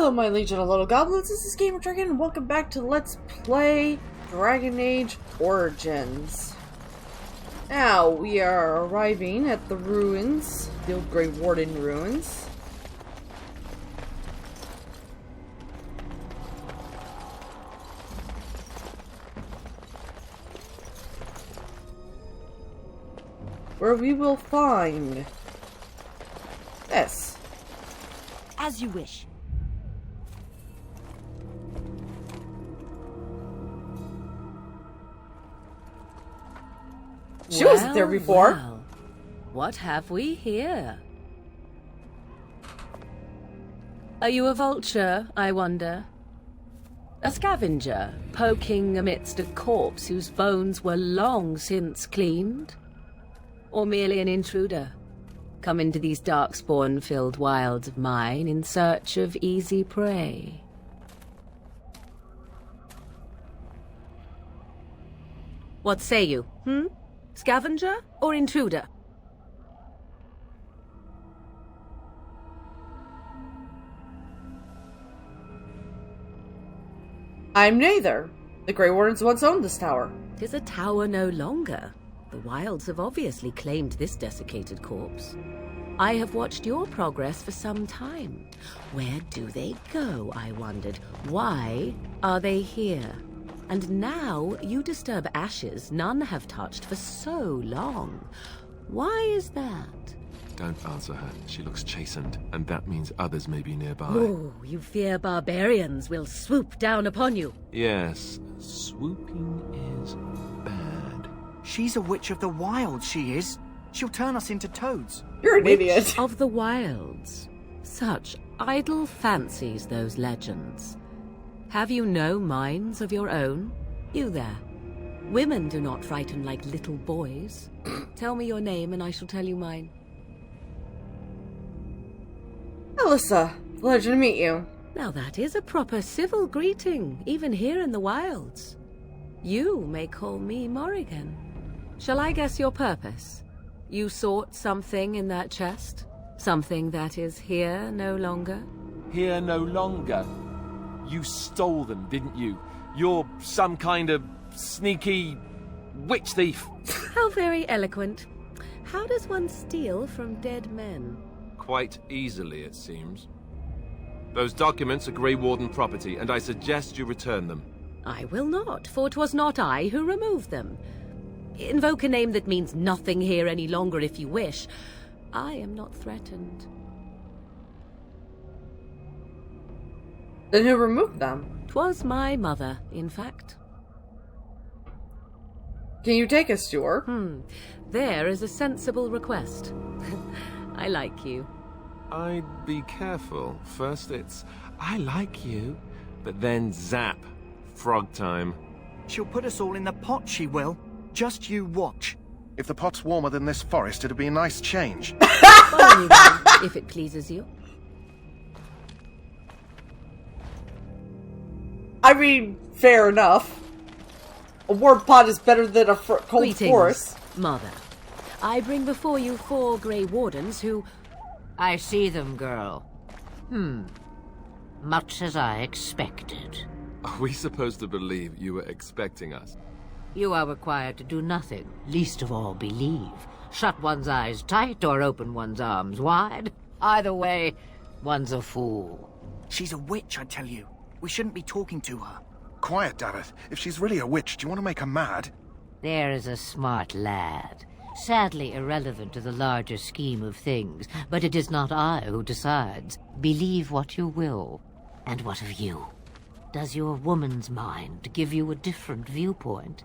Hello, my legion of little goblins. This is Gamer Dragon, and welcome back to Let's Play Dragon Age Origins. Now, we are arriving at the ruins, the old Grey Warden ruins. Where we will find this. As you wish. She wasn't there before. Well. What have we here? Are you a vulture, I wonder? A scavenger, poking amidst a corpse whose bones were long since cleaned? Or merely an intruder, come into these darkspawn-filled wilds of mine in search of easy prey? What say you, Scavenger or intruder? I'm neither. The Grey Wardens once owned this tower. 'Tis a tower no longer. The wilds have obviously claimed this desiccated corpse. I have watched your progress for some time. Where do they go, I wondered? Why are they here? And now you disturb ashes none have touched for so long. Why is that? Don't answer her. She looks chastened, and that means others may be nearby. Oh, you fear barbarians will swoop down upon you. Yes, swooping is bad. She's a witch of the wild, she is. She'll turn us into toads. You're an idiot. Of the wilds. Such idle fancies, those legends. Have you no minds of your own? You there. Women do not frighten like little boys. Tell me your name and I shall tell you mine. Alyssa, pleasure to meet you. Now that is a proper civil greeting, even here in the wilds. You may call me Morrigan. Shall I guess your purpose? You sought something in that chest? Something that is here no longer? Here no longer. You stole them, didn't you? You're some kind of sneaky witch thief. How very eloquent. How does one steal from dead men? Quite easily, it seems. Those documents are Grey Warden property, and I suggest you return them. I will not, for 'twas not I who removed them. Invoke a name that means nothing here any longer if you wish. I am not threatened. Then who removed them? 'Twas my mother, in fact. Can you take us to her? There is a sensible request. I like you. I'd be careful. First it's, I like you, but then zap. Frog time. She'll put us all in the pot, she will. Just you watch. If the pot's warmer than this forest, it'd be a nice change. Follow me then, if it pleases you. I mean, fair enough. A warm pot is better than a cold Greetings, forest. Mother. I bring before you 4 Grey Wardens who... I see them, girl. Much as I expected. Are we supposed to believe you were expecting us? You are required to do nothing, least of all believe. Shut one's eyes tight or open one's arms wide. Either way, one's a fool. She's a witch, I tell you. We shouldn't be talking to her. Quiet, Dareth. If she's really a witch, do you want to make her mad? There is a smart lad. Sadly irrelevant to the larger scheme of things, but it is not I who decides. Believe what you will. And what of you? Does your woman's mind give you a different viewpoint?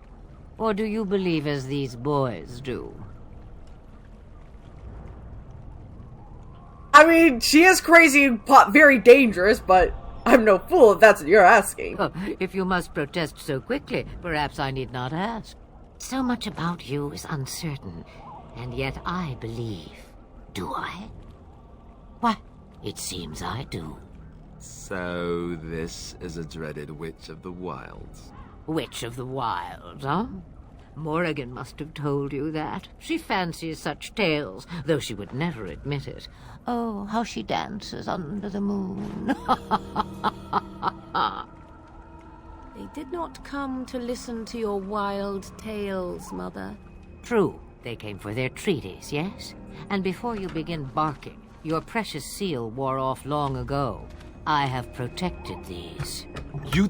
Or do you believe as these boys do? I mean, she is crazy and very dangerous, but I'm no fool if that's what you're asking. Oh, if you must protest so quickly, perhaps I need not ask. So much about you is uncertain, and yet I believe. Do I? Why, it seems I do. So this is a dreaded witch of the wilds. Witch of the Wild, huh? Morrigan must have told you that. She fancies such tales, though she would never admit it. Oh, how she dances under the moon. They did not come to listen to your wild tales, Mother. True, they came for their treaties, yes? And before you begin barking, your precious seal wore off long ago. I have protected these. You...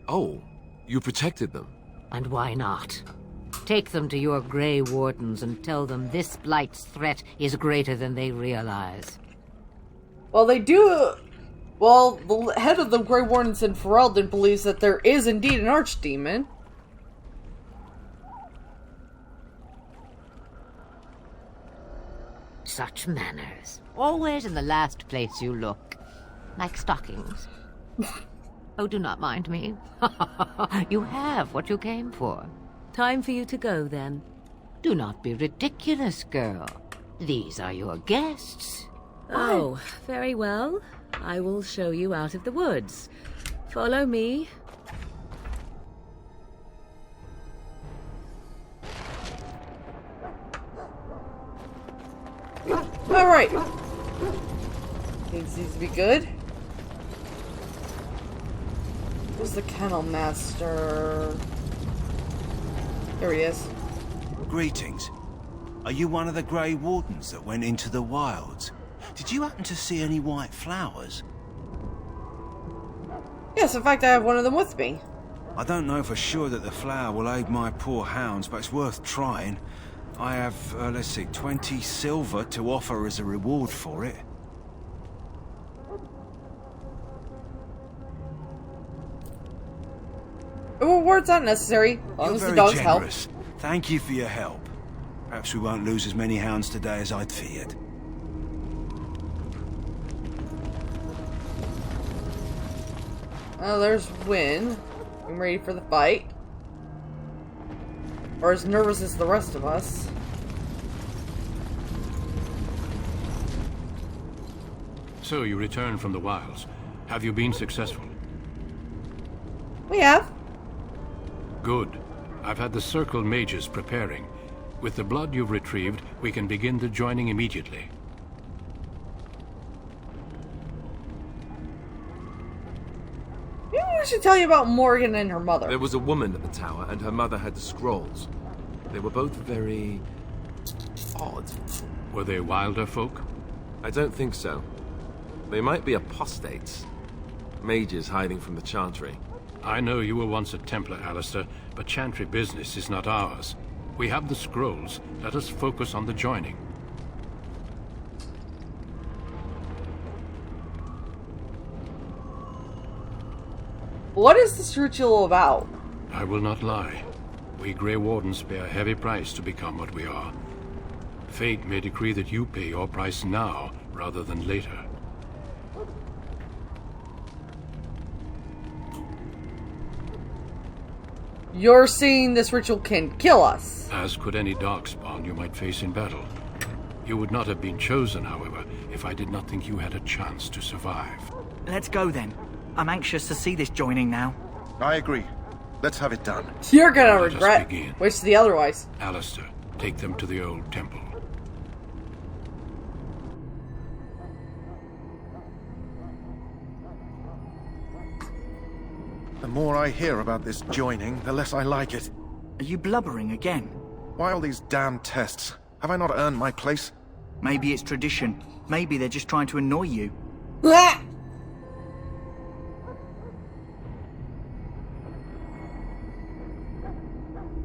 Oh, you protected them? And why not? Take them to your Grey Wardens and tell them this Blight's threat is greater than they realize. Well, they do... Well, the head of the Grey Wardens in Ferelden believes that there is indeed an archdemon. Such manners. Always in the last place you look. Like stockings. Oh, do not mind me. You have what you came for. Time for you to go, then. Do not be ridiculous, girl. These are your guests. Oh, very well. I will show you out of the woods. Follow me. Alright. Things seems to be good. Who's the kennel master? There he is. Greetings. Are you one of the Grey Wardens that went into the wilds? Did you happen to see any white flowers? Yes, in fact, I have one of them with me. I don't know for sure that the flower will aid my poor hounds, but it's worth trying. I have, let's see, 20 silver to offer as a reward for it. A reward's not necessary, as long You're as the very dogs help. generous. Thank you for your help. Perhaps we won't lose as many hounds today as I'd feared. Oh, there's Wynn. I'm ready for the fight. Or as nervous as the rest of us. So you returned from the wilds. Have you been successful? We have. Good. I've had the Circle mages preparing. With the blood you've retrieved, we can begin the joining immediately. Maybe we should tell you about Morgan and her mother. There was a woman at the tower, and her mother had the scrolls. They were both very... odd. Were they wilder folk? I don't think so. They might be apostates. Mages hiding from the Chantry. I know you were once a Templar, Alistair, but Chantry business is not ours. We have the scrolls. Let us focus on the joining. What is this ritual about? I will not lie. We Grey Wardens pay a heavy price to become what we are. Fate may decree that you pay your price now, rather than later. You're saying this ritual can kill us. As could any darkspawn you might face in battle. You would not have been chosen, however, if I did not think you had a chance to survive. Let's go then. I'm anxious to see this joining now. I agree. Let's have it done. You're gonna Let us regret begin. wasting the otherwise. Alistair, take them to the old temple. The more I hear about this joining, the less I like it. Are you blubbering again? Why all these damn tests? Have I not earned my place? Maybe it's tradition. Maybe they're just trying to annoy you. Blah!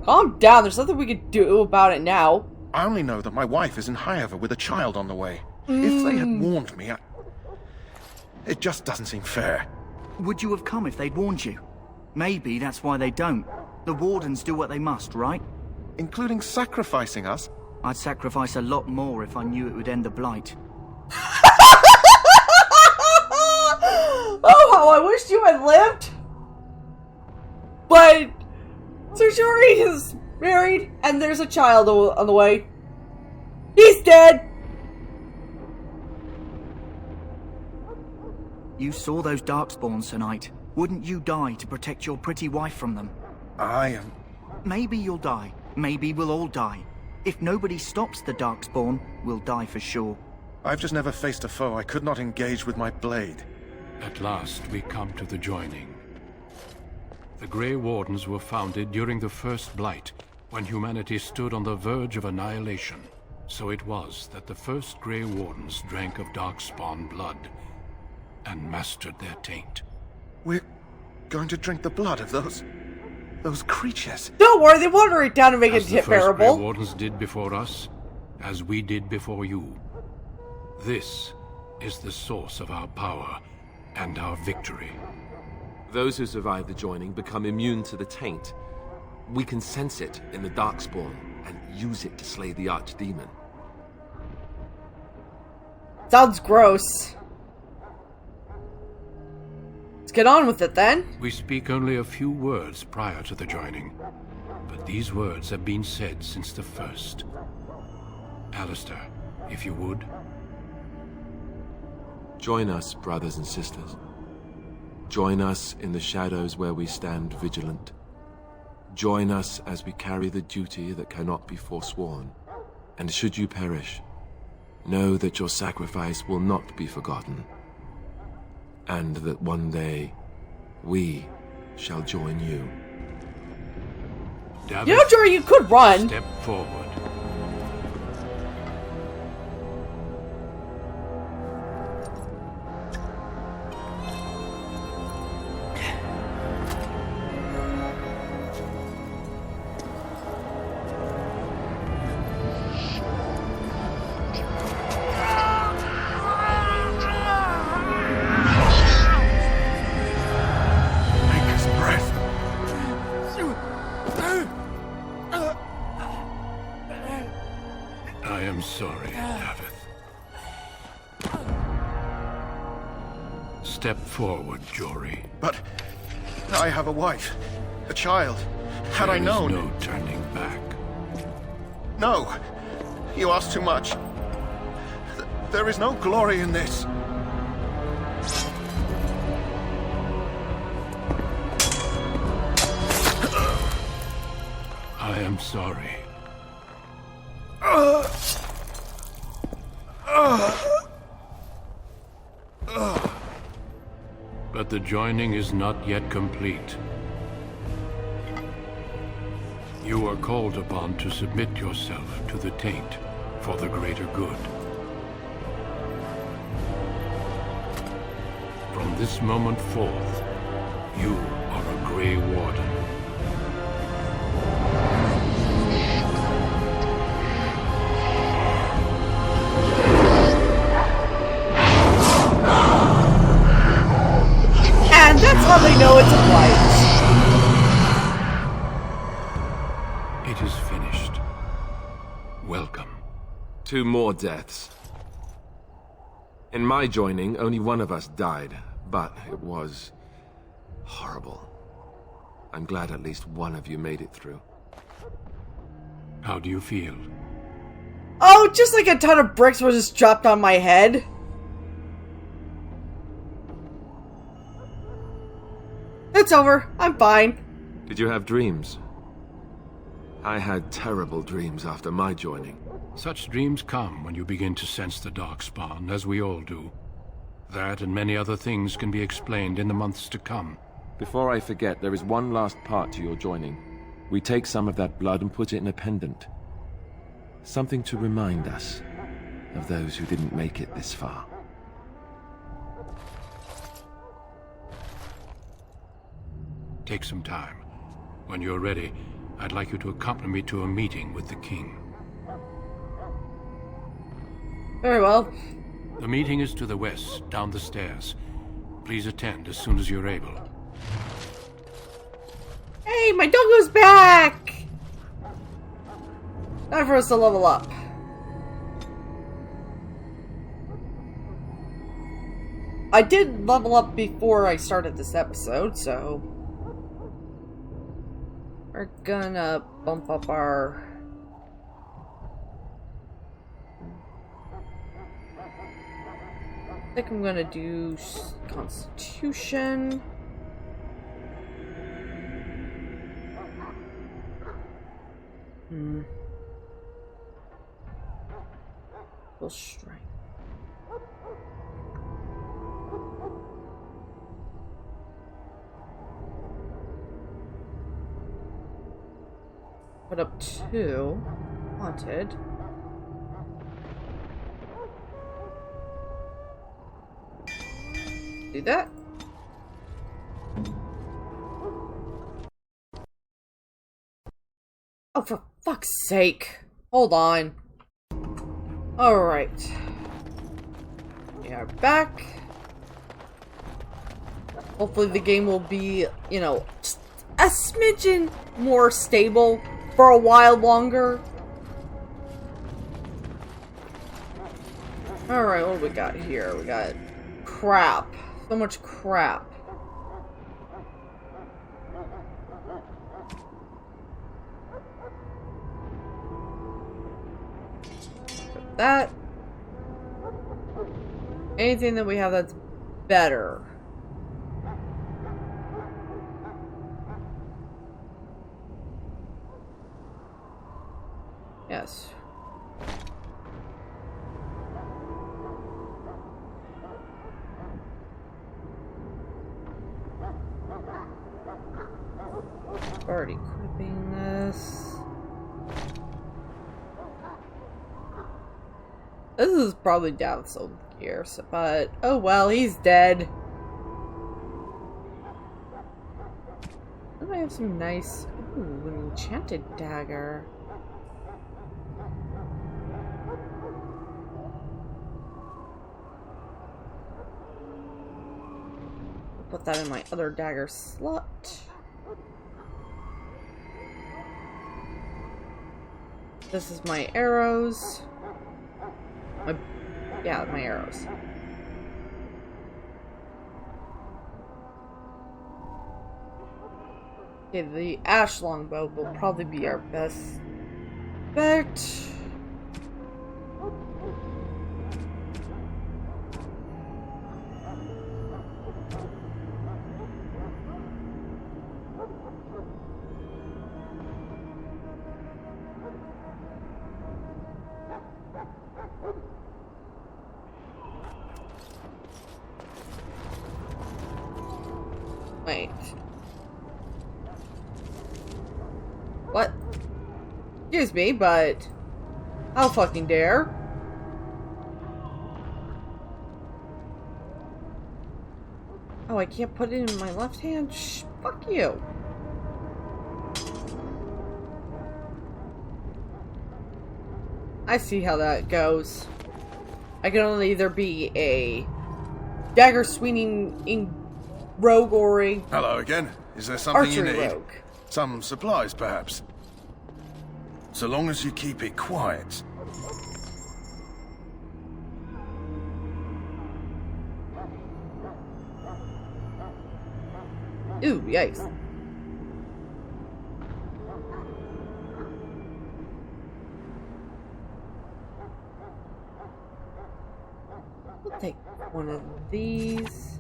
Calm down, there's nothing we can do about it now. I only know that my wife is in Highover with a child on the way. If they had warned me, it just doesn't seem fair. Would you have come if they'd warned you? Maybe that's why they don't. The Wardens do what they must, right? Including sacrificing us? I'd sacrifice a lot more if I knew it would end the Blight. Oh, how I wished you had lived! But Sir Shuri is married, and there's a child on the way. He's dead! You saw those Darkspawns tonight. Wouldn't you die to protect your pretty wife from them? Maybe you'll die. Maybe we'll all die. If nobody stops the Darkspawn, we'll die for sure. I've just never faced a foe I could not engage with my blade. At last, we come to the joining. The Grey Wardens were founded during the First Blight, when humanity stood on the verge of annihilation. So it was that the first Grey Wardens drank of Darkspawn blood and mastered their taint. We're going to drink the blood of those creatures. Don't worry, they water it down and make As it the first Grey bearable. Wardens did before us, as we did before you. This is the source of our power and our victory. Those who survive the joining become immune to the taint. We can sense it in the Darkspawn and use it to slay the Archdemon. Sounds gross. Let's get on with it then. We speak only a few words prior to the joining, but these words have been said since the first. Alistair, if you would. Join us, brothers and sisters. Join us in the shadows where we stand vigilant. Join us as we carry the duty that cannot be forsworn. And should you perish, know that your sacrifice will not be forgotten. And that one day, we shall join you. Davith, You know, Jory, you could run. step forward. Take his breath. I am sorry, Davith. Step forward, Jory. But I have a wife, a child. Had I There is known... no turning back. No! You ask too much. There is no glory in this. I am sorry. But the joining is not yet complete. You are called upon to submit yourself to the taint for the greater good. From this moment forth, you are a Grey Warden. And that's how they know it's a blight. It is finished. Welcome. 2 more deaths. In my joining, only one of us died, but it was horrible. I'm glad at least one of you made it through. How do you feel? Oh, just like a ton of bricks were just dropped on my head. It's over. I'm fine. Did you have dreams? I had terrible dreams after my joining. Such dreams come when you begin to sense the Darkspawn, as we all do. That and many other things can be explained in the months to come. Before I forget, there is one last part to your joining. We take some of that blood and put it in a pendant. Something to remind us of those who didn't make it this far. Take some time. When you're ready, I'd like you to accompany me to a meeting with the king. Very well. The meeting is to the west, down the stairs. Please attend as soon as you're able. Hey, my doggo's back! Time for us to level up. I did level up before I started this episode, so... we're gonna bump up our... I think I'm gonna do Constitution. Critical strength. Put up 2. Haunted. Do that. Oh, for fuck's sake. Hold on. Alright. We are back. Hopefully the game will be, you know, just a smidgen more stable for a while longer. Alright, what do we got here? We got crap. So much crap. That. Anything that we have that's better. Yes. Already equipping this. This is probably downsold gear, but oh well, he's dead. I have some nice, ooh, an enchanted dagger. Put that in my other dagger slot. This is my arrows. My arrows. Okay, the ash longbow will probably be our best bet. Wait. What? Excuse me, but how fucking dare? Oh, I can't put it in my left hand? Shh, fuck you. I see how that goes. I can only either be a dagger swinging rogue or a Hello again. Is there something you archery need? rogue. Some supplies, perhaps? So long as you keep it quiet. Ooh, yikes. We'll take one of these.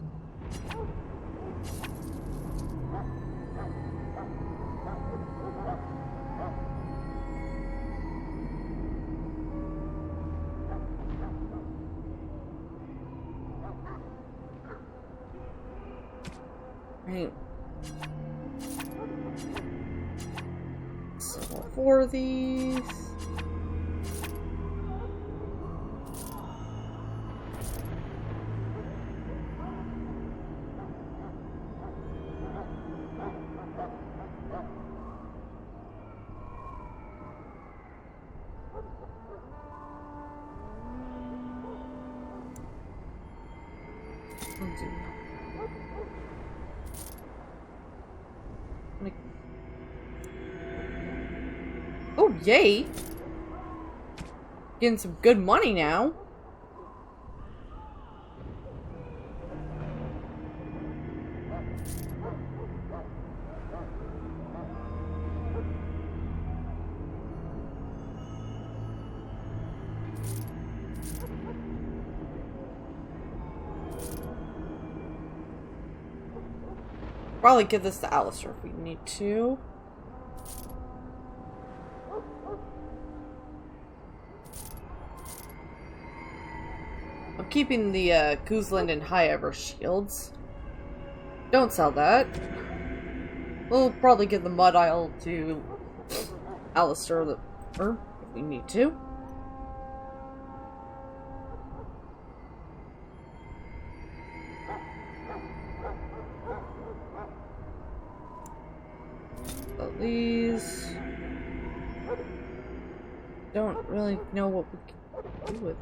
Right. So 4 of these. Oh, yay! Getting some good money now. Probably give this to Alistair if we need to. keeping the Kuzland and Highever shields. Don't sell that. We'll probably give the Mud Isle to Alistair if we need to. So these... Don't really know what we can do with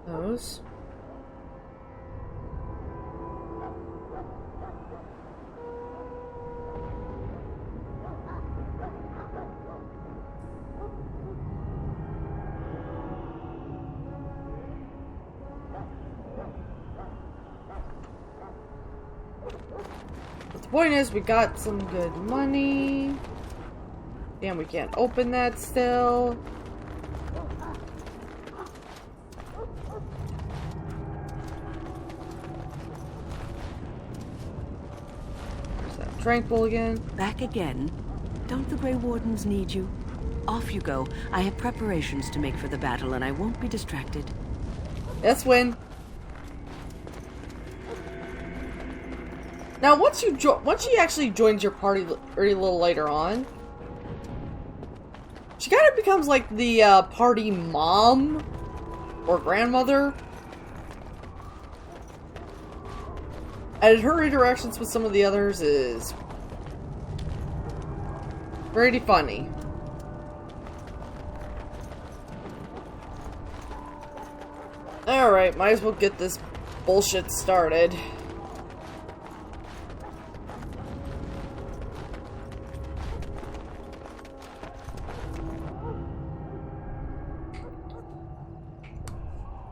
those. The point is, we got some good money. Damn, we can't open that still. There's that tranquil again. Back again? Don't the Grey Wardens need you? Off you go. I have preparations to make for the battle, and I won't be distracted. Let's win. Now, once she actually joins your party a little later on, she kind of becomes like the party mom or grandmother. And her interactions with some of the others is pretty funny. Alright, might as well get this bullshit started.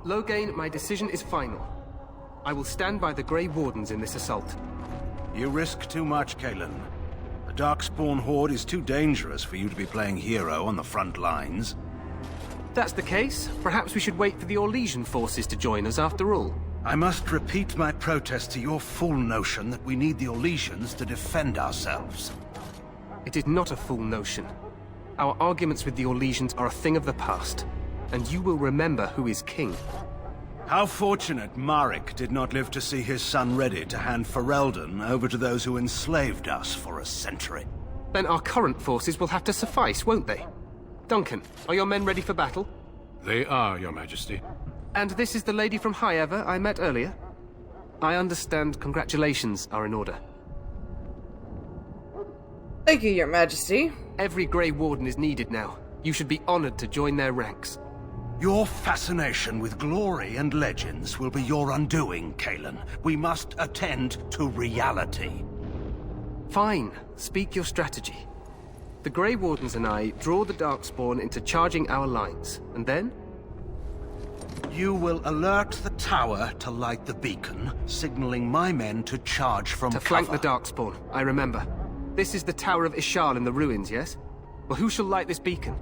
Loghain, my decision is final. I will stand by the Grey Wardens in this assault. You risk too much, Cailan. The Darkspawn Horde is too dangerous for you to be playing hero on the front lines. If that's the case, perhaps we should wait for the Orlesian forces to join us after all. I must repeat my protest to your fool notion that we need the Orlesians to defend ourselves. It is not a fool notion. Our arguments with the Orlesians are a thing of the past, and you will remember who is king. How fortunate Marek did not live to see his son ready to hand Ferelden over to those who enslaved us for a century. Then our current forces will have to suffice, won't they? Duncan, are your men ready for battle? They are, Your Majesty. And this is the lady from Highever I met earlier? I understand congratulations are in order. Thank you, Your Majesty. Every Grey Warden is needed now. You should be honored to join their ranks. Your fascination with glory and legends will be your undoing, Cailan. We must attend to reality. Fine. Speak your strategy. The Grey Wardens and I draw the Darkspawn into charging our lines, and then? You will alert the tower to light the beacon, signaling my men to charge from cover. To flank the Darkspawn, I remember. This is the Tower of Ishal in the ruins, yes? Well, who shall light this beacon?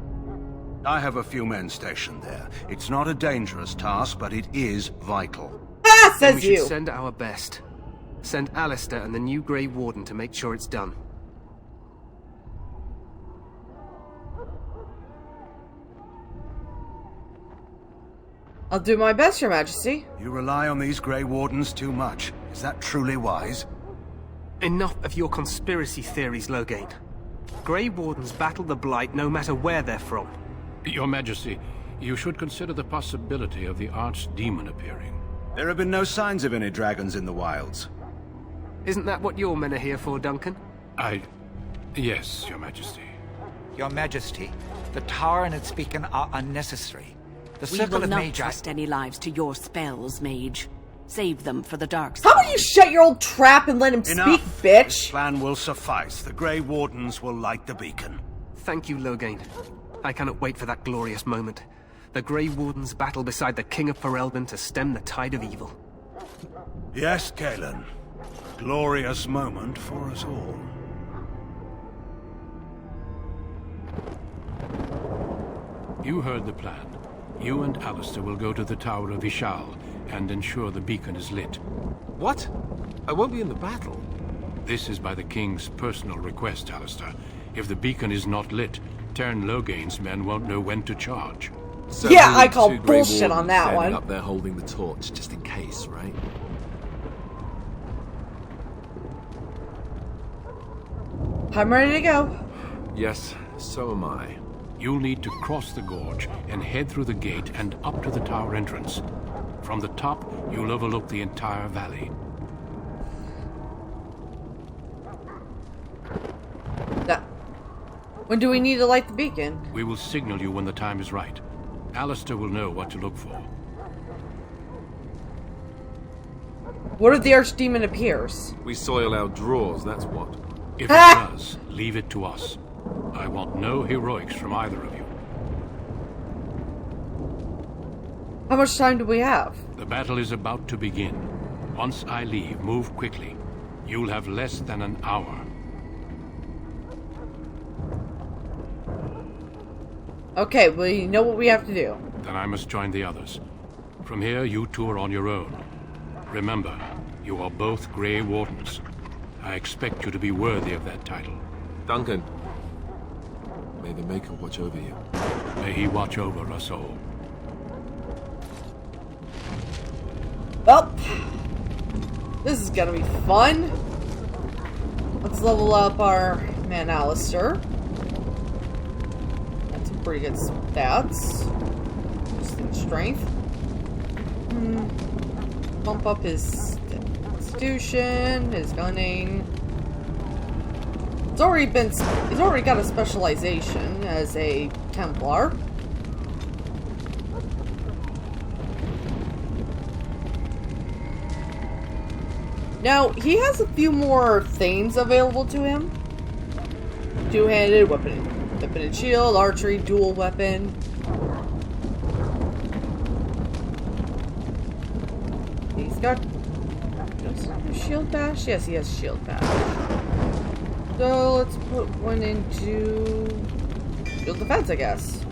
I have a few men stationed there. It's not a dangerous task, but it is vital. Ah, says we should send our best. Send Alistair and the new Grey Warden to make sure it's done. I'll do my best, Your Majesty. You rely on these Grey Wardens too much. Is that truly wise? Enough of your conspiracy theories, Loghain. Grey Wardens battle the Blight no matter where they're from. Your Majesty, you should consider the possibility of the Archdemon appearing. There have been no signs of any dragons in the wilds. Isn't that what your men are here for, Duncan? Yes, Your Majesty. Your Majesty, the tower and its beacon are unnecessary. The We circle will of not Magi... trust any lives to your spells, mage. Save them for the dark How side. about you shut your old trap and let him Enough. speak, This bitch? plan will suffice. The Grey Wardens will light the beacon. Thank you, Loghain. I cannot wait for that glorious moment. The Grey Wardens battle beside the King of Ferelden to stem the tide of evil. Yes, Cailan. Glorious moment for us all. You heard the plan. You and Alistair will go to the Tower of Ishal and ensure the beacon is lit. What? I won't be in the battle. This is by the King's personal request, Alistair. If the beacon is not lit, Tern Loghain's men won't know when to charge. So Yeah, we I need call 2 Grey bullshit on Wardens that standing one. up there holding the torch, just in case, right? I'm ready to go. Yes, so am I. You'll need to cross the gorge and head through the gate and up to the tower entrance. From the top, you'll overlook the entire valley. That. When do we need to light the beacon? We will signal you when the time is right. Alistair will know what to look for. What if the archdemon appears? We soil our drawers, that's what. If it does, leave it to us. I want no heroics from either of you. How much time do we have? The battle is about to begin. Once I leave, move quickly. You'll have less than an hour. Okay, we know what we have to do. Then I must join the others. From here, you two are on your own. Remember, you are both Grey Wardens. I expect you to be worthy of that title. Duncan, may the Maker watch over you. May he watch over us all. Well, this is gonna be fun. Let's level up our man Alistair. That's some pretty good stats. Just in strength. Bump up his constitution, his gunning. He's already got a specialization as a Templar. Now, he has a few more things available to him. Two-handed, weapon and shield, archery, dual weapon. He's got... Does he have a shield bash? Yes, he has shield bash. So, let's put one into... shield defense, I guess.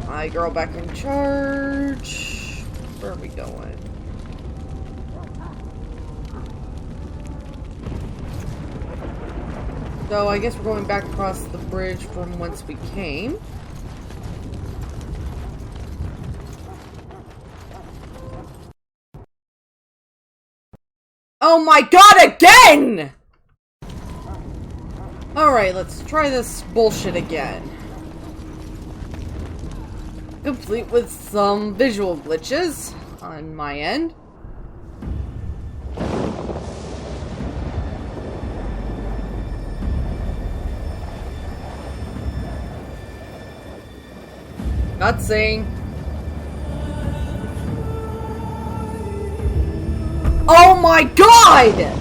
My girl back in charge. Where are we going? So I guess we're going back across the bridge from whence we came. Oh my god, again! Alright, let's try this bullshit again. Complete with some visual glitches on my end. Not saying. Oh my god!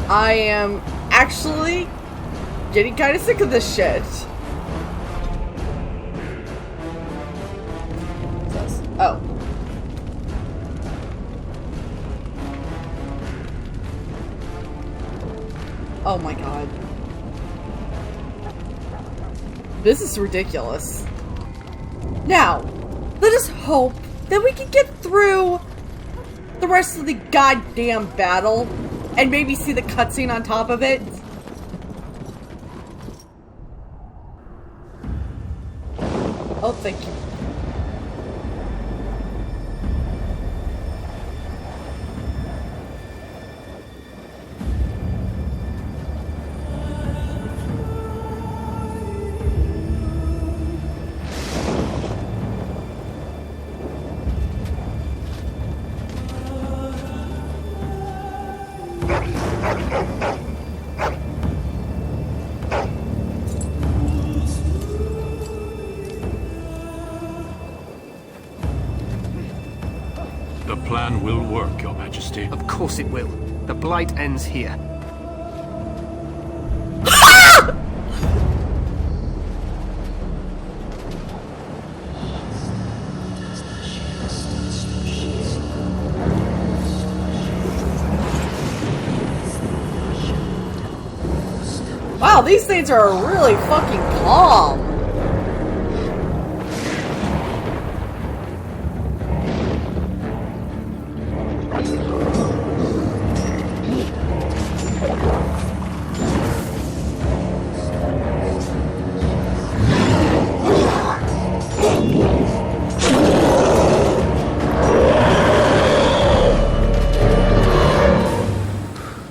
I am actually getting kind of sick of this shit. Oh. Oh my god. This is ridiculous. Now, let us hope that we can get through the rest of the goddamn battle and maybe see the cutscene on top of it. Oh, thank you. The plan will work, Your Majesty. Of course it will. The blight ends here. Wow, these things are really fucking calm.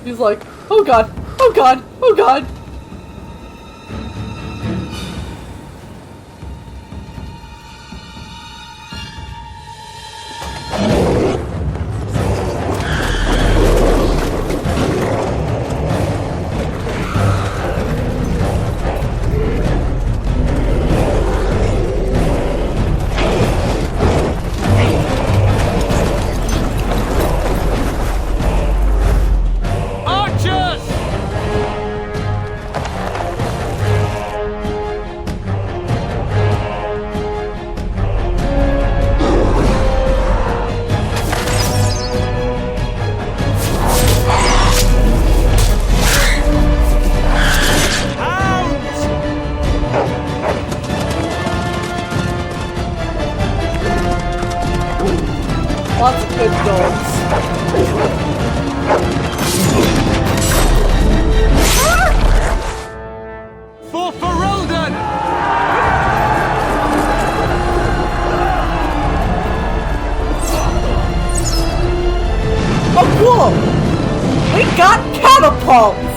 He's like, oh god, oh god, oh god. Lots of good dogs. For Ferelden! Oh, cool! We got catapults!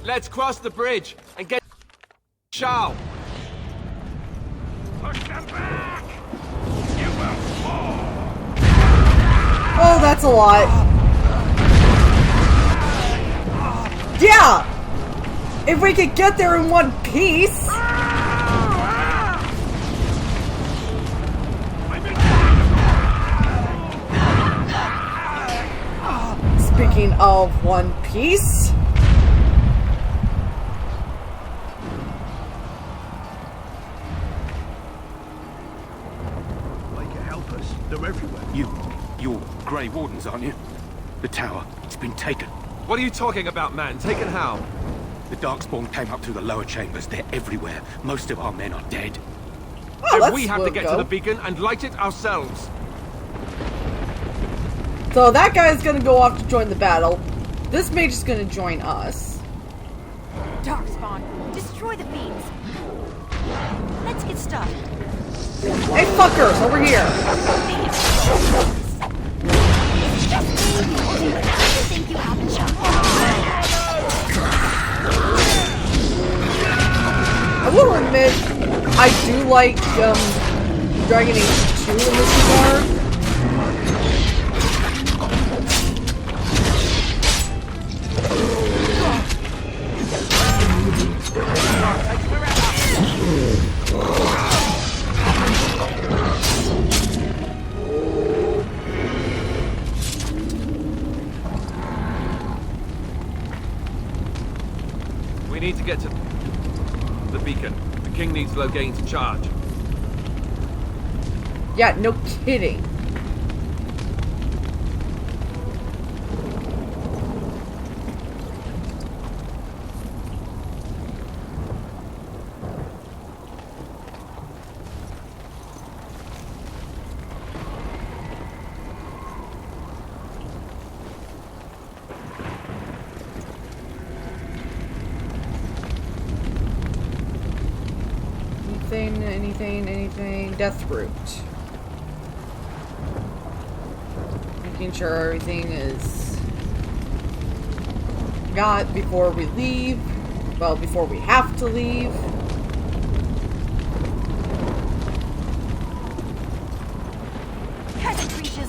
Let's cross the bridge and get Charles. Oh, that's a lot. Yeah! If we could get there in one piece! Speaking of One Piece... They can help us. They're everywhere. You're Grey Wardens, aren't you? The tower, it's been taken. What are you talking about, man? Taken how? The Darkspawn came up through the lower chambers. They're everywhere. Most of our men are dead. Oh, And we have to get to the beacon and light it ourselves. So that guy's gonna go off to join the battle. This mage is gonna join us. Darkspawn, destroy the beams. Let's get started. Hey fuckers, over here! It's just me. You think you have a chance? I will admit, I do like Dragon Age 2 in this regard. We need to get to the beacon. The king needs Loghain to charge. Yeah, no kidding. Anything, death root. Making sure everything is got before we leave. Well, before we have to leave. Peasant creatures.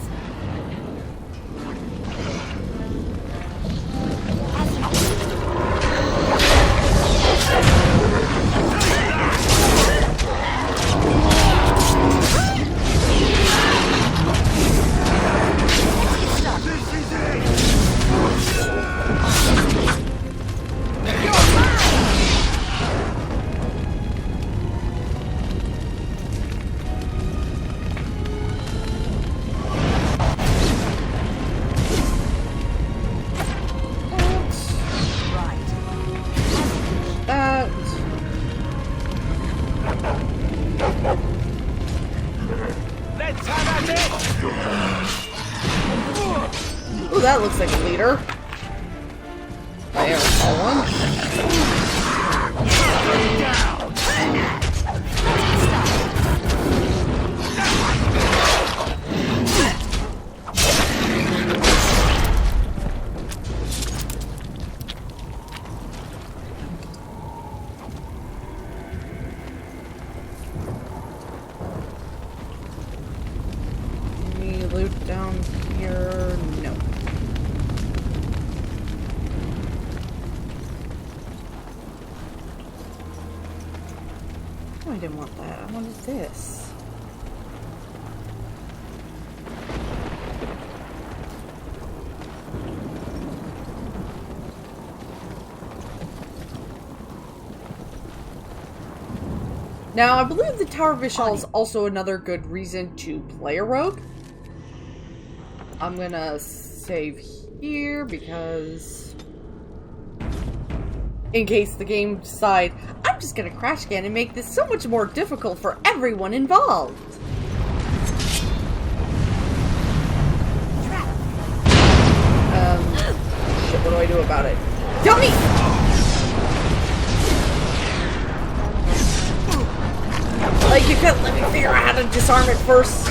Ooh, that looks like a leader. If I ever saw one. I didn't want that. I wanted this. Now, I believe the Tower of Vishal is also another good reason to play a rogue. I'm gonna save here because in case the game decide I'm just gonna crash again and make this so much more difficult for everyone involved. Shit, what do I do about it? Dummy! Like, you couldn't let me figure out how to disarm it first.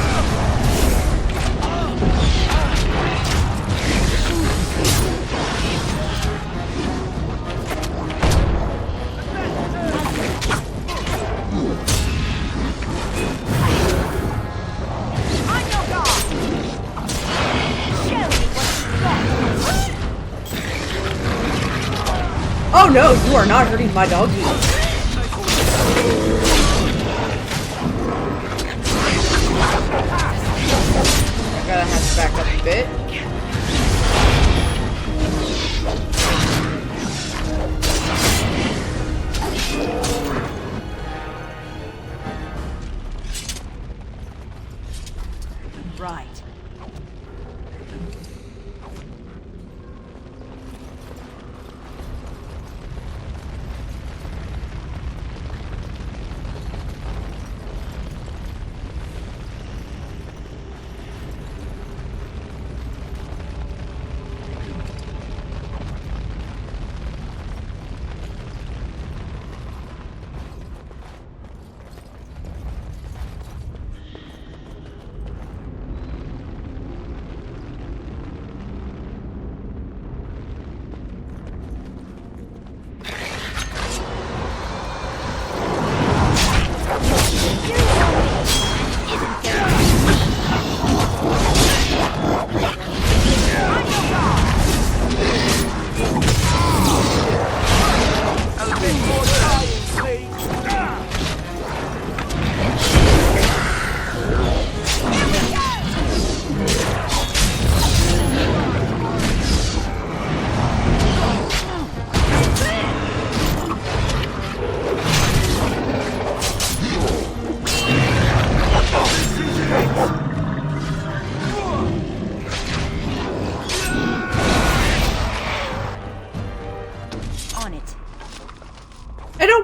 Oh no, you are not hurting my doggy. I gotta have to back up a bit. Right.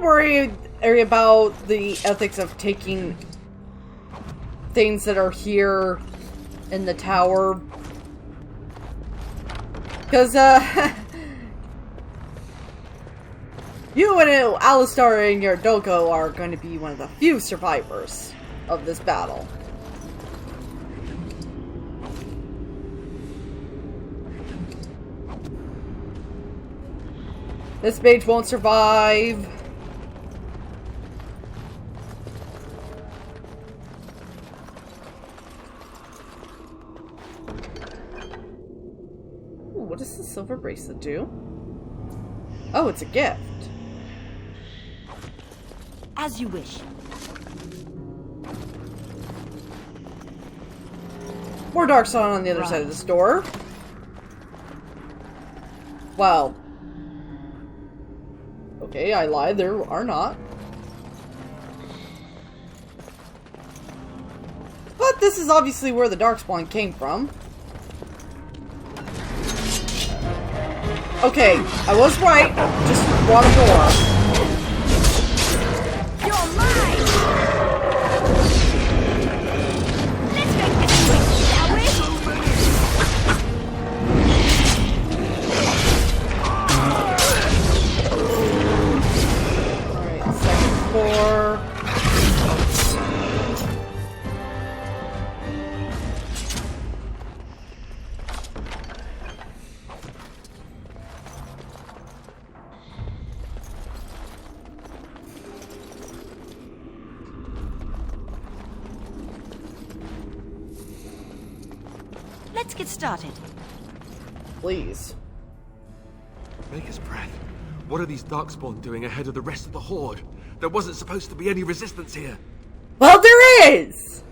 Worry about the ethics of taking things that are here in the tower, because you and Alistar and your Doko are going to be one of the few survivors of this battle. This mage won't survive. What does the silver bracelet do? Oh, it's a gift. As you wish. More dark sun on the other side of this door. Well. Okay, I lied. There are not. But this is obviously where the darkspawn came from. Okay, I was right. Just want a door. You're mine! Let's make this quick, shall we? Alright, second floor. Let's get started. Please. Make his breath. What are these Darkspawn doing ahead of the rest of the Horde? There wasn't supposed to be any resistance here. Well, there is!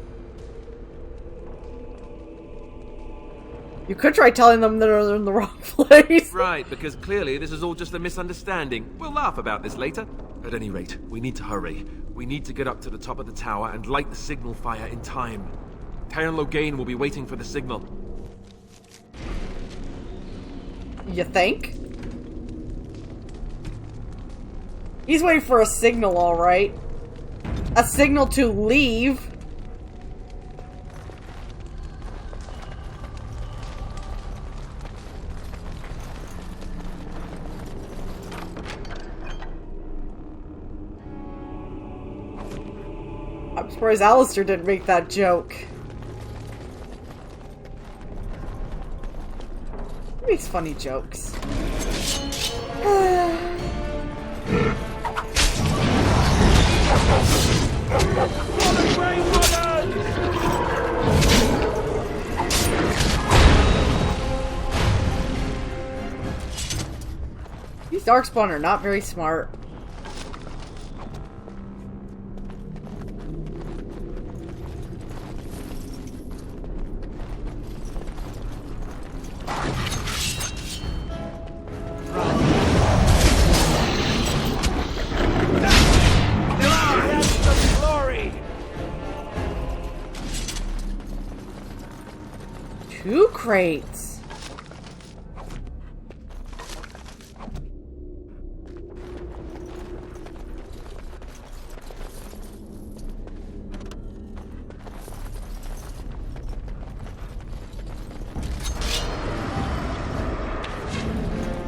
You could try telling them that they're in the wrong place. Right, because clearly this is all just a misunderstanding. We'll laugh about this later. At any rate, we need to hurry. We need to get up to the top of the tower and light the signal fire in time. Taron Logain will be waiting for the signal. You think? He's waiting for a signal, alright. A signal to leave. I'm surprised Alistair didn't make that joke. He makes funny jokes. These Darkspawn are not very smart. Two crates.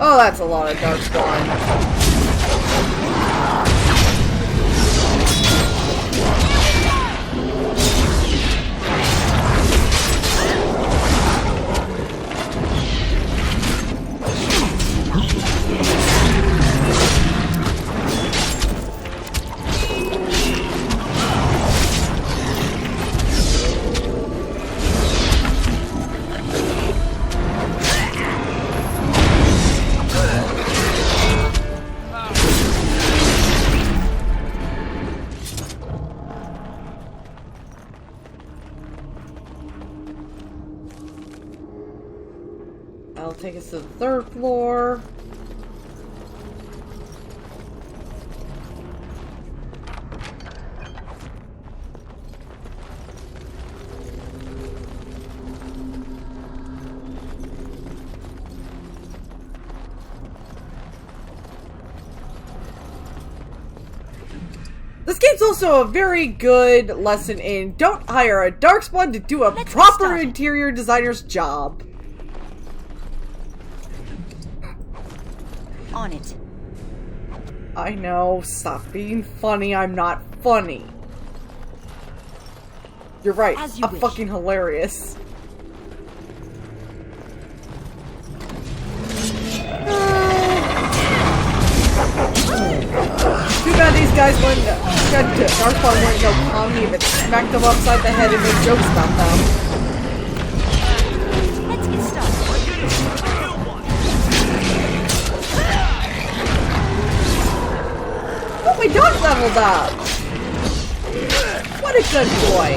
Oh, that's a lot of Darkspawn. That'll take us to the third floor. This game's also a very good lesson in don't hire a Darkspawn to do a proper interior designer's job. On it. I know, stop being funny, I'm not funny. You're right, As you I'm wish. fucking hilarious. Too bad these guys went Darkspawn went no comedy but smacked them upside the head and made jokes about them. Let's get started. Oh, my dog leveled up! What a good boy!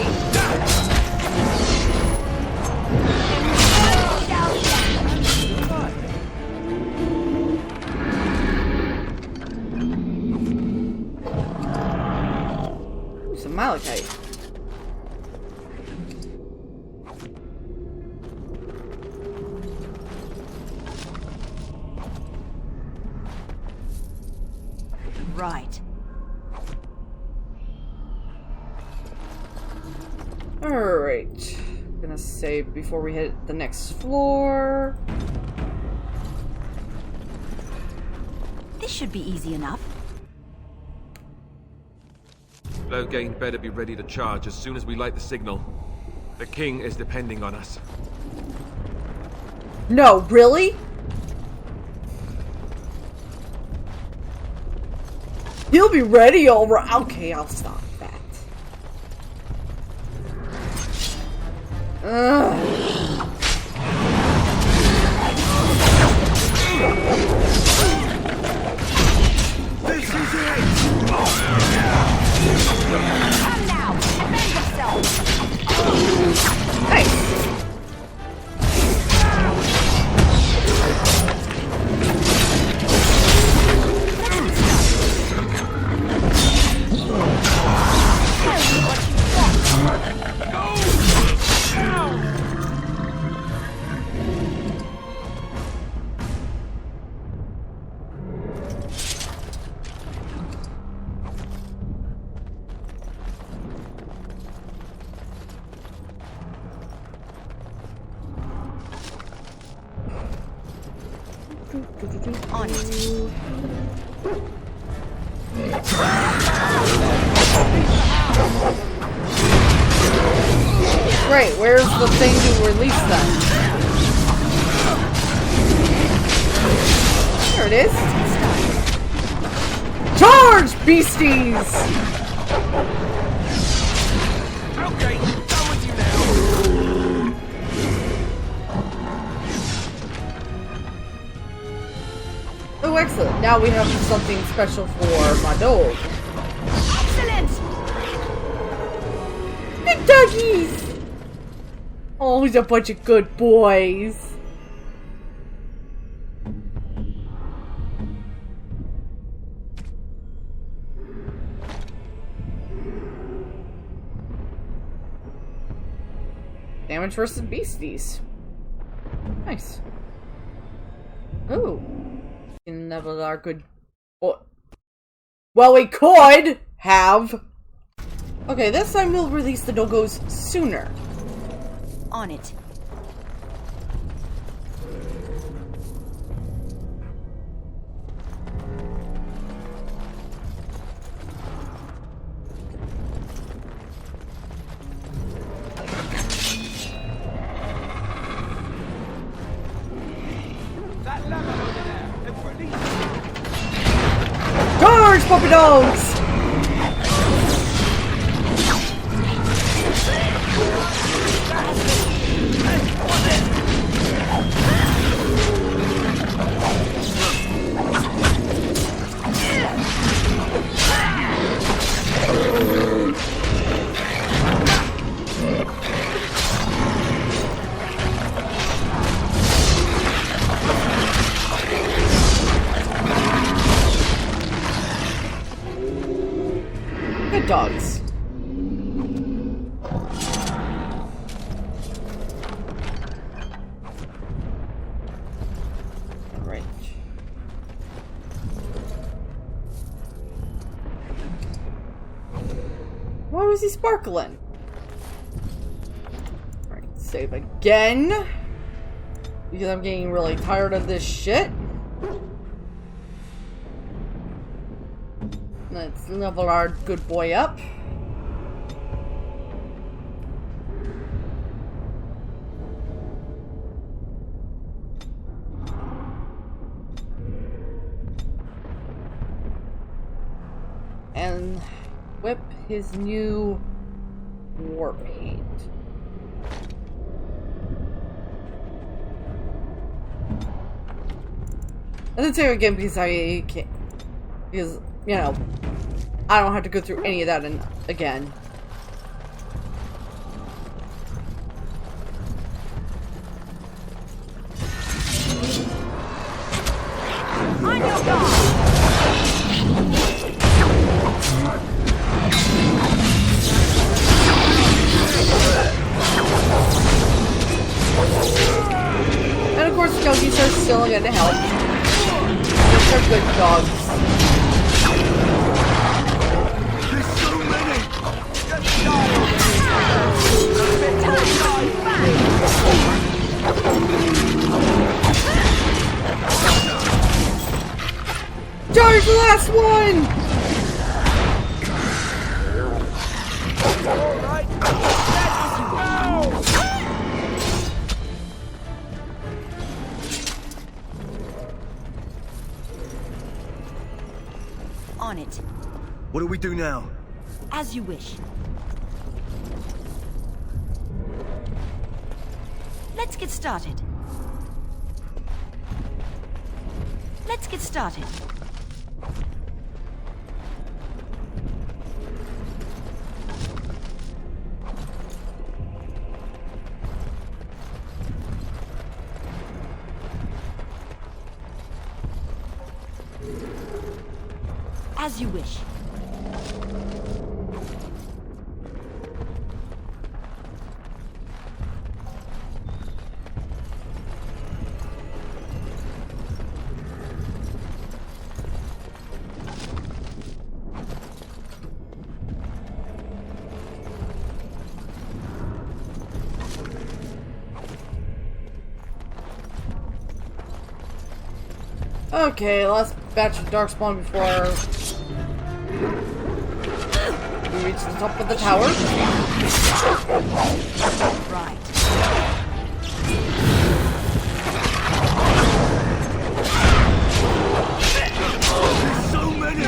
Ooh, some malachite. Right. Alright. Gonna save before we hit the next floor. This should be easy enough. Logain better be ready to charge as soon as we light the signal. The king is depending on us. No, really? He'll be ready over. Okay, I'll stop that. now! Defend yourself! Nice! On it. Great, where's the thing to release them? There it is. Charge, beasties! Okay, done with you now. Oh, excellent. Now we have something special for my dog. Excellent! Big doggies! Oh, he's a bunch of good boys. Damage versus beasties. Nice. Ooh. Never are good. Well, we could have. Okay, this time we'll release the doggos sooner. On it. That lemon over there. It's released. Charge, puppy dogs! Good dogs. Right. Why was he sparkling? Right, save again. Because I'm getting really tired of this shit. Let's level our good boy up. And whip his new war paint. I didn't say it again because I can't. Because, you know, I don't have to go through any of that again. On your guard! And of course, doggies are still gonna help. They're good dogs. Charge the last one! On it. What do we do now? As you wish. Let's get started. Let's get started. As you wish. Okay, last batch of darkspawn before we reach the top of the tower. Right. So many!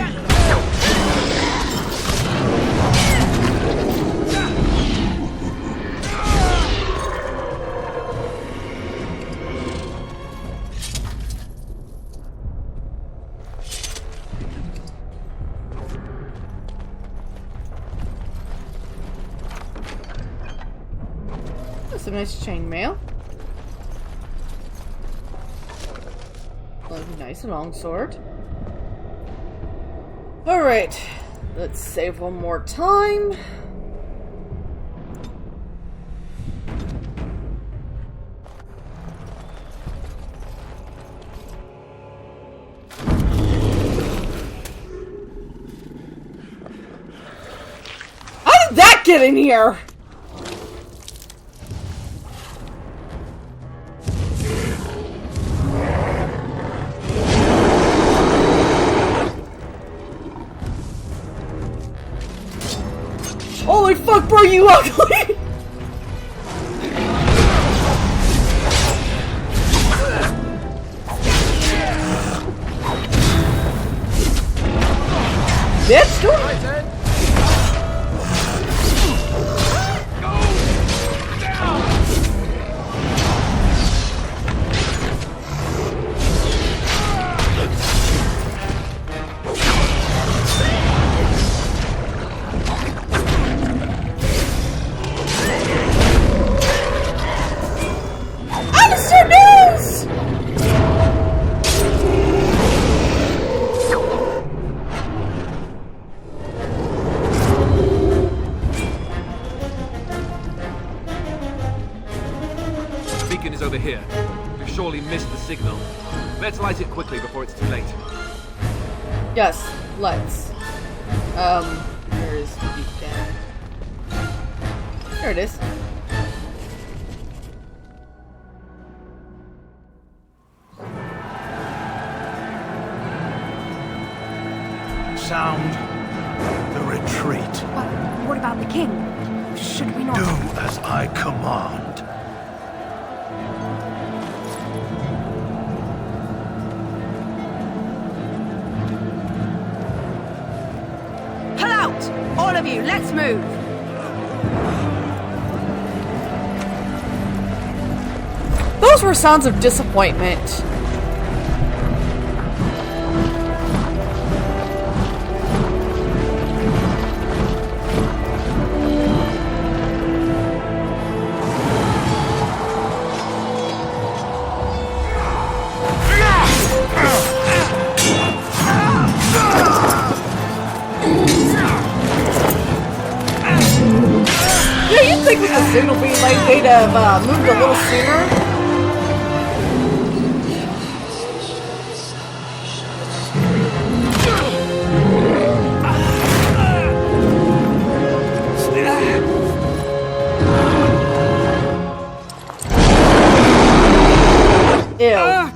That's a nice chainmail. Nice longsword. Alright, let's save one more time. How did that get in here? Holy fuck, bro, you ugly! Bitch, do it! Beacon is over here. We've surely missed the signal. Let's light it quickly before it's too late. Yes, let's. Where is the beacon? There it is. Sound the retreat. But what about the king? Should we not... Do as I command. Pull out! All of you, let's move! Those were sounds of disappointment. Yeah, you'd think with the signal being late, they'd have moved a little sooner. Ew.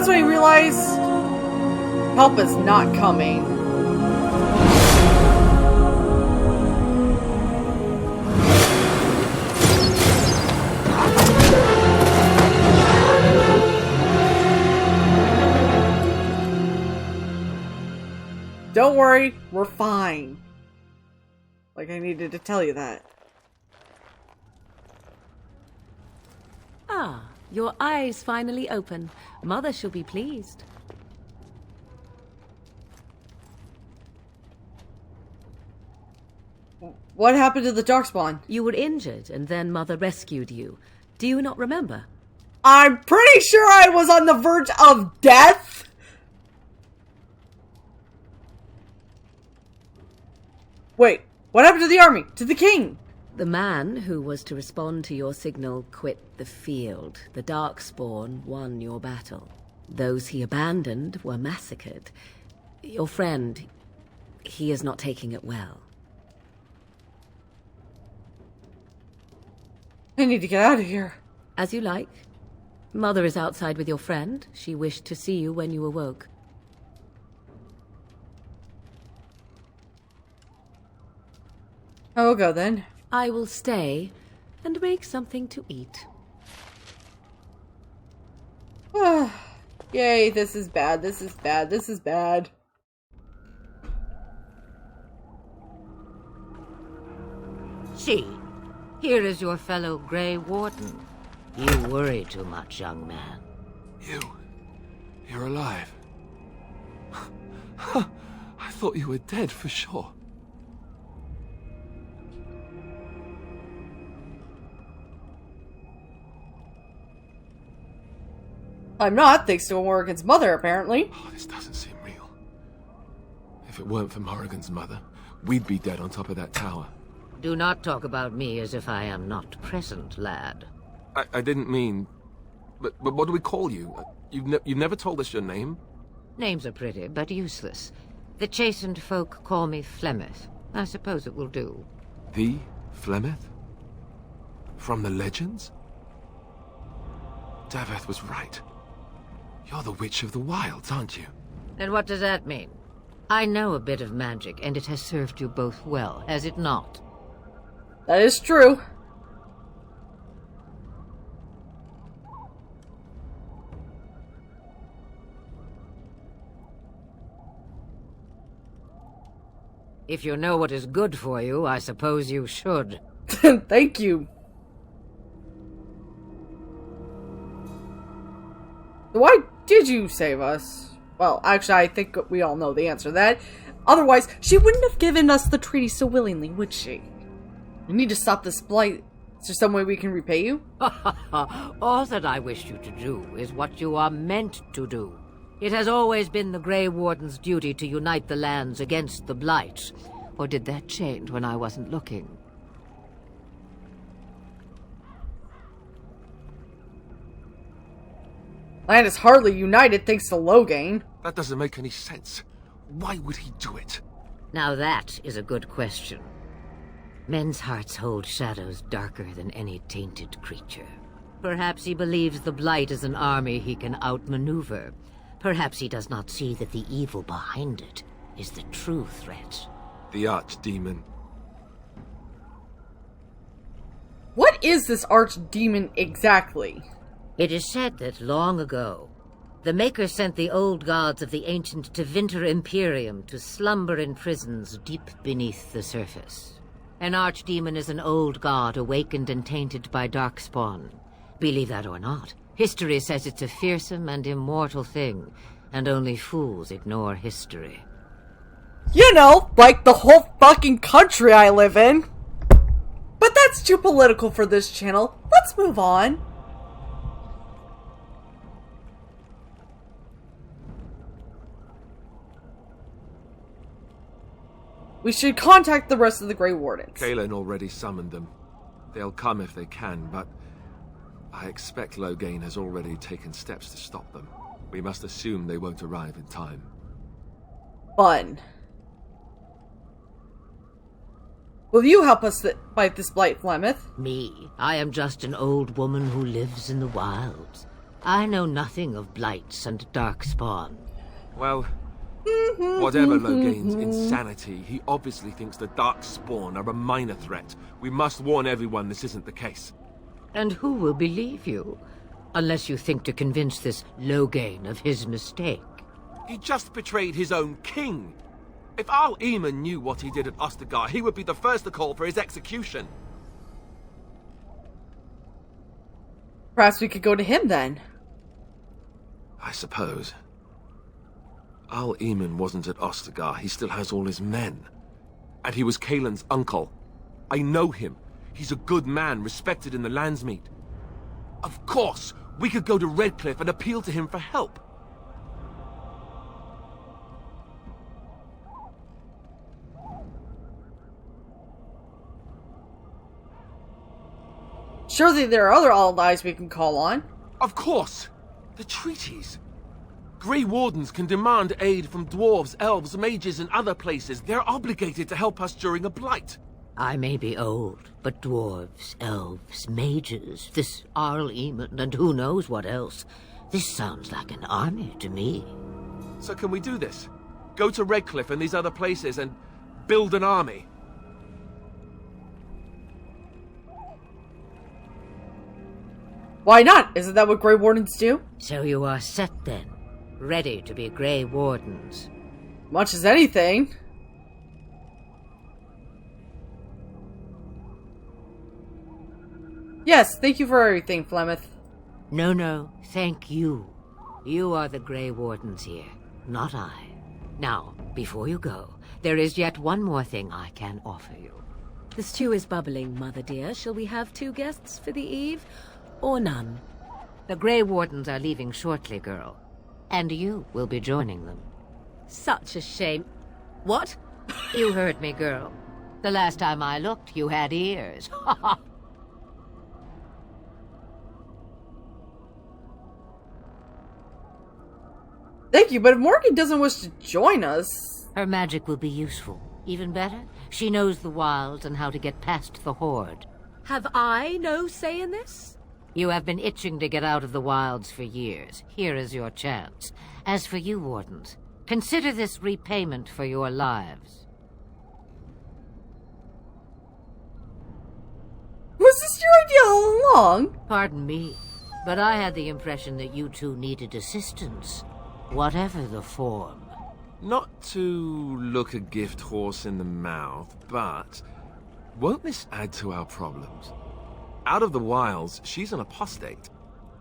that's when I realized help is not coming. Don't worry, we're fine. Like I needed to tell you that. Ah, your eyes finally open. Mother shall be pleased. What happened to the darkspawn? You were injured, and then Mother rescued you. Do you not remember? I'm pretty sure I was on the verge of death! Wait, what happened to the army? To the king? The man who was to respond to your signal quit the field. The Darkspawn won your battle. Those he abandoned were massacred. Your friend, he is not taking it well. I need to get out of here. As you like. Mother is outside with your friend. She wished to see you when you awoke. I will go then. I will stay and make something to eat. Yay, this is bad, this is bad, this is bad. See, here is your fellow Grey Warden. You worry too much, young man. You're alive. I thought you were dead for sure. I'm not, thanks to Morrigan's mother, apparently. Oh, this doesn't seem real. If it weren't for Morrigan's mother, we'd be dead on top of that tower. Do not talk about me as if I am not present, lad. I didn't mean... But what do we call you? You've never told us your name? Names are pretty, but useless. The chastened folk call me Flemeth. I suppose it will do. The Flemeth? From the legends? Daveth was right. You're the Witch of the Wilds, aren't you? And what does that mean? I know a bit of magic, and it has served you both well, has it not? That is true. If you know what is good for you, I suppose you should. Thank you. Why did you save us? Well, actually, I think we all know the answer to that. Otherwise, she wouldn't have given us the treaty so willingly, would she? We need to stop this blight. Is there some way we can repay you? All that I wish you to do is what you are meant to do. It has always been the Grey Warden's duty to unite the lands against the Blight. Or did that change when I wasn't looking? Land is hardly united thanks to Loghain. That doesn't make any sense. Why would he do it? Now that is a good question. Men's hearts hold shadows darker than any tainted creature. Perhaps he believes the Blight is an army he can outmaneuver. Perhaps he does not see that the evil behind it is the true threat. The archdemon. What is this archdemon exactly? It is said that long ago, the Maker sent the old gods of the ancient Tevinter Imperium to slumber in prisons deep beneath the surface. An archdemon is an old god awakened and tainted by darkspawn. Believe that or not, history says it's a fearsome and immortal thing, and only fools ignore history. You know, like the whole fucking country I live in. But that's too political for this channel. Let's move on. We should contact the rest of the Grey Wardens. Kaelin already summoned them. They'll come if they can, but I expect Loghain has already taken steps to stop them. We must assume they won't arrive in time. Fun. Will you help us fight this blight, Flemeth? Me? I am just an old woman who lives in the wilds. I know nothing of blights and darkspawn. Well, whatever Logain's insanity, he obviously thinks the Darkspawn are a minor threat. We must warn everyone this isn't the case. And who will believe you? Unless you think to convince this Logain of his mistake. He just betrayed his own king. If Al Eamon knew what he did at Ostagar, he would be the first to call for his execution. Perhaps we could go to him then. I suppose. Al Eamon wasn't at Ostagar. He still has all his men. And he was Kaelin's uncle. I know him. He's a good man, respected in the Landsmeet. Of course, we could go to Redcliffe and appeal to him for help. Surely there are other allies we can call on. Of course! The treaties. Grey Wardens can demand aid from dwarves, elves, mages, and other places. They're obligated to help us during a blight. I may be old, but dwarves, elves, mages, this Arl Eamon, and who knows what else. This sounds like an army to me. So can we do this? Go to Redcliffe and these other places and build an army? Why not? Isn't that what Grey Wardens do? So you are set then, ready to be Grey Wardens. Much as anything. Yes, thank you for everything, Flemeth. No, thank you. You are the Grey Wardens here, not I. Now, before you go, there is yet one more thing I can offer you. The stew is bubbling, Mother dear. Shall we have 2 guests for the eve? Or none? The Grey Wardens are leaving shortly, girl. And you will be joining them. Such a shame. What? You heard me, girl. The last time I looked, you had ears. Thank you, but if Morgan doesn't wish to join us... Her magic will be useful. Even better, she knows the wilds and how to get past the Horde. Have I no say in this? You have been itching to get out of the wilds for years. Here is your chance. As for you, Wardens, consider this repayment for your lives. Was this your idea all along? Pardon me, but I had the impression that you two needed assistance. Whatever the form. Not to look a gift horse in the mouth, but won't this add to our problems? Out of the wilds, she's an apostate.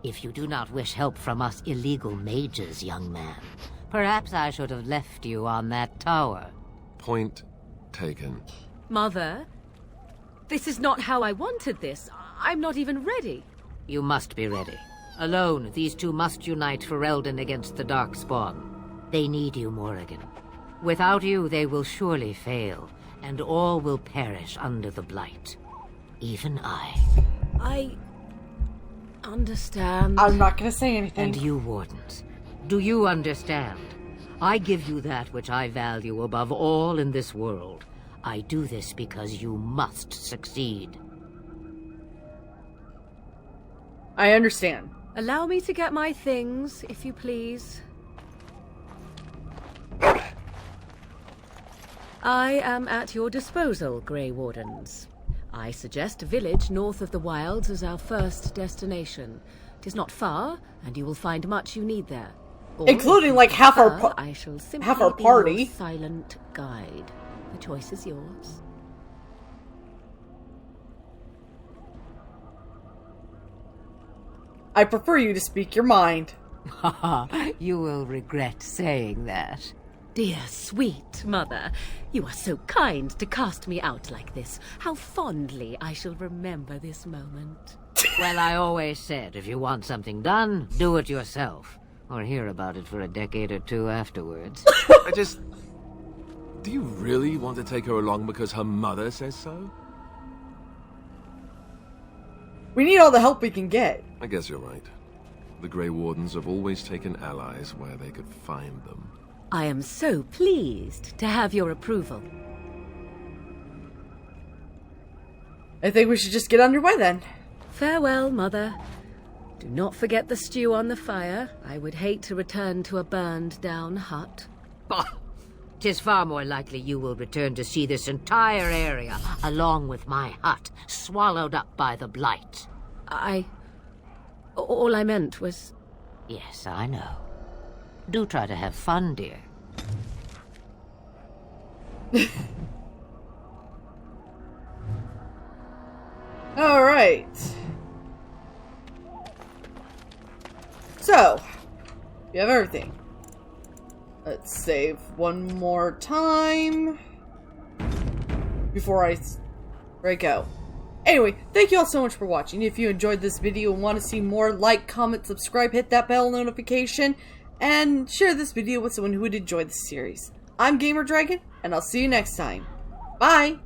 If you do not wish help from us illegal mages, young man, perhaps I should have left you on that tower. Point taken. Mother, this is not how I wanted this. I'm not even ready. You must be ready. Alone, these two must unite for Eldon against the Darkspawn. They need you, Morrigan. Without you, they will surely fail, and all will perish under the Blight. Even I. I understand. I'm not gonna say anything. And you, Wardens, do you understand? I give you that which I value above all in this world. I do this because you must succeed. I understand. Allow me to get my things, if you please. I am at your disposal, Grey Wardens. I suggest a village north of the wilds as our first destination. It is not far, and you will find much you need there. Or, including like half our party. Be your silent guide. The choice is yours. I prefer you to speak your mind. You will regret saying that. Dear, sweet mother, you are so kind to cast me out like this. How fondly I shall remember this moment. Well, I always said, if you want something done, do it yourself. Or hear about it for a decade or two afterwards. Do you really want to take her along because her mother says so? We need all the help we can get. I guess you're right. The Grey Wardens have always taken allies where they could find them. I am so pleased to have your approval. I think we should just get underway then. Farewell, Mother. Do not forget the stew on the fire. I would hate to return to a burned-down hut. Bah! 'Tis far more likely you will return to see this entire area, along with my hut, swallowed up by the blight. All I meant was... Yes, I know. Do try to have fun, dear. Alright. So, we have everything. Let's save one more time before I break out. Anyway, thank you all so much for watching. If you enjoyed this video and want to see more, like, comment, subscribe, hit that bell notification, and share this video with someone who would enjoy this series. I'm Gamer Dragon, and I'll see you next time. Bye!